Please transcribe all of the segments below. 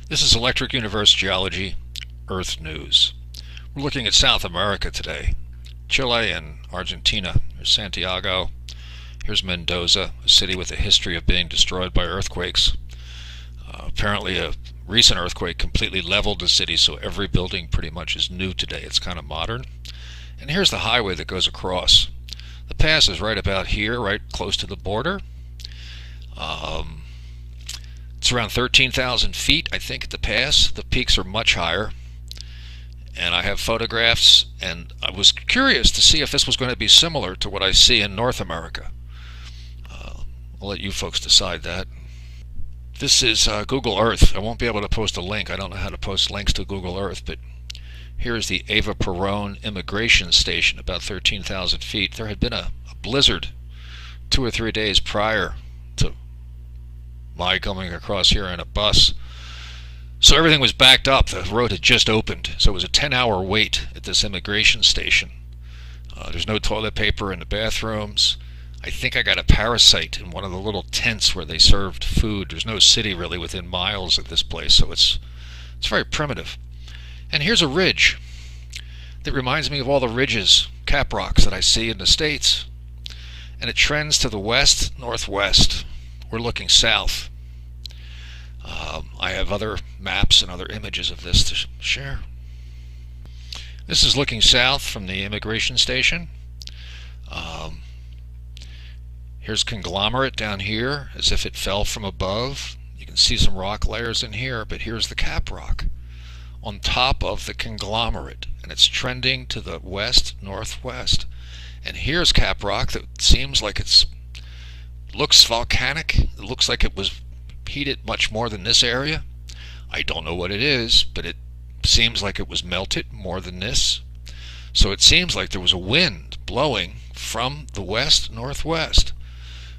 This is Electric Universe Geology Earth News. We're looking at South America today. Chile and Argentina. There's Santiago. Here's Mendoza, a city with a history of being destroyed by earthquakes. Apparently a recent earthquake completely leveled the city, so every building pretty much is new today. It's kind of modern. And here's the highway that goes across. The pass is right about here, right close to the border. It's around 13,000 feet, I think, at the pass. The peaks are much higher. And I have photographs, and I was curious to see if this was going to be similar to what I see in North America. I'll let you folks decide that. This is Google Earth. I won't be able to post a link. I don't know how to post links to Google Earth, but here's the Eva Perón immigration station, about 13,000 feet. There had been a blizzard 2 or 3 days prior to my coming across here in a bus. So everything was backed up. The road had just opened. So it was a 10-hour wait at this immigration station. There's no toilet paper in the bathrooms. I think I got a parasite in one of the little tents where they served food. There's no city really within miles of this place, so it's very primitive. And here's a ridge that reminds me of all the ridges, cap rocks, that I see in the States. And it trends to the west, northwest. We're looking south. I have other maps and other images of this to share. This is looking south from the immigration station. Here's conglomerate down here, as if it fell from above. You can see some rock layers in here, but here's the cap rock on top of the conglomerate, and it's trending to the west northwest. And here's cap rock that seems like looks volcanic. It looks like it was heated much more than this area. I don't know what it is, but it seems like it was melted more than this. So it seems like there was a wind blowing from the west northwest,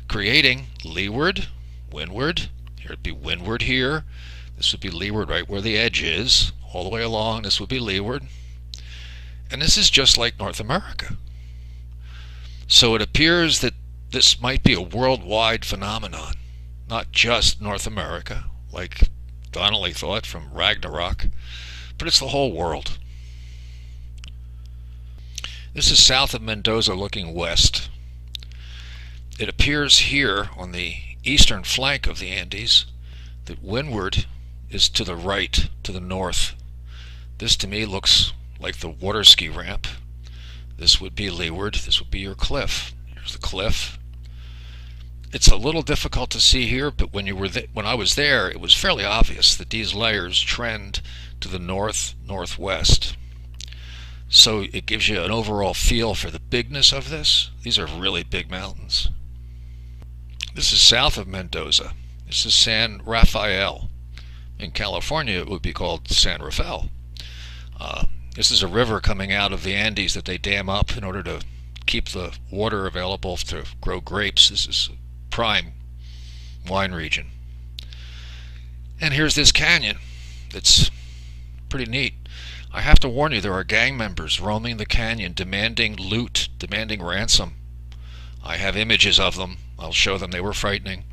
creating leeward, windward. Here it'd be windward here. This would be leeward right where the edge is. All the way along, this would be leeward. And this is just like North America. So it appears that this might be a worldwide phenomenon, not just North America, like Donnelly thought from Ragnarok, but it's the whole world. This is south of Mendoza looking west. It appears here on the eastern flank of the Andes that windward is to the right, to the north. This to me looks like the water ski ramp. This would be leeward. This would be your cliff. Here's the cliff. It's a little difficult to see here, but when I was there, it was fairly obvious that these layers trend to the northwest. So it gives you an overall feel for the bigness of this. These are really big mountains. This is south of Mendoza. This is San Rafael. In California, it would be called San Rafael. This is a river coming out of the Andes that they dam up in order to keep the water available to grow grapes. This is prime wine region. And here's this canyon that's pretty neat. I have to warn you, there are gang members roaming the canyon demanding loot, demanding ransom. I have images of them. I'll show them. They were frightening.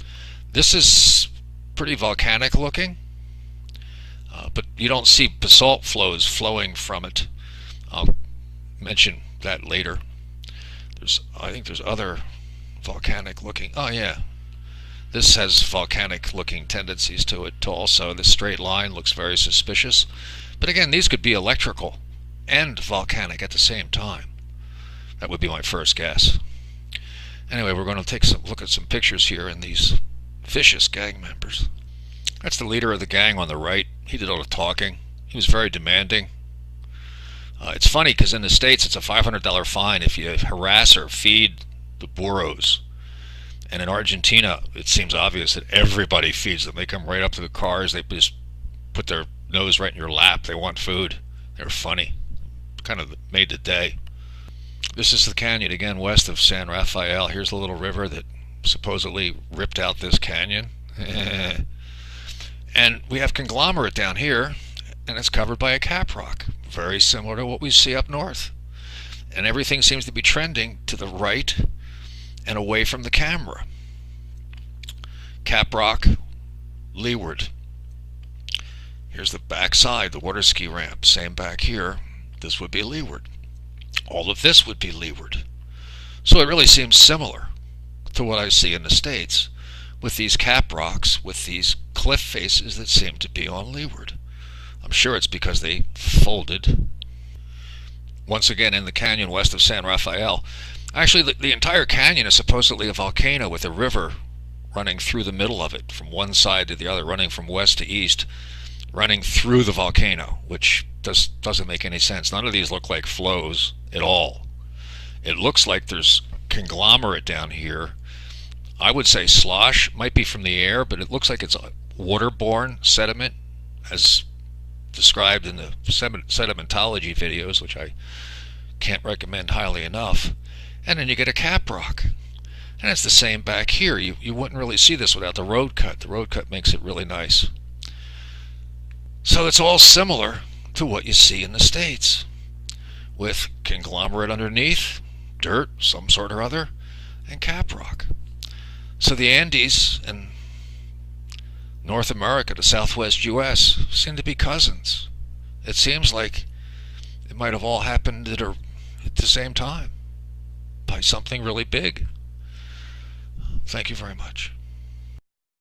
This is pretty volcanic looking, but you don't see basalt flows flowing from it. I'll mention that later. I think there's other volcanic looking. Oh yeah, this has volcanic looking tendencies to it also. This straight line looks very suspicious, but again, these could be electrical and volcanic at the same time. That would be my first guess. Anyway, we're going to take some look at some pictures here and these vicious gang members. That's the leader of the gang on the right. He did all the talking. He was very demanding. It's funny because in the States it's a $500 fine if you harass or feed the burros. And in Argentina, it seems obvious that everybody feeds them. They come right up to the cars. They just put their nose right in your lap. They want food. They're funny. Kind of made the day. This is the canyon again west of San Rafael. Here's the little river that supposedly ripped out this canyon. And we have conglomerate down here, and it's covered by a cap rock, very similar to what we see up north. And everything seems to be trending to the right and away from the camera. Cap rock, leeward. Here's the back side, the water ski ramp. Same back here. This would be leeward. All of this would be leeward. So it really seems similar to what I see in the States, with these cap rocks, with these cliff faces that seem to be on leeward. I'm sure it's because they folded. Once again, in the canyon west of San Rafael. Actually, the entire canyon is supposedly a volcano with a river running through the middle of it, from one side to the other, running from west to east, running through the volcano, which doesn't make any sense. None of these look like flows at all. It looks like there's conglomerate down here. I would say slosh, might be from the air, but it looks like it's waterborne sediment, as described in the sedimentology videos, which I can't recommend highly enough. And then you get a cap rock. And it's the same back here. You wouldn't really see this without the road cut. The road cut makes it really nice. So it's all similar to what you see in the States, with conglomerate underneath, dirt, some sort or other, and cap rock. So the Andes and North America, the Southwest U.S., seem to be cousins. It seems like it might have all happened at the same time by something really big. Thank you very much.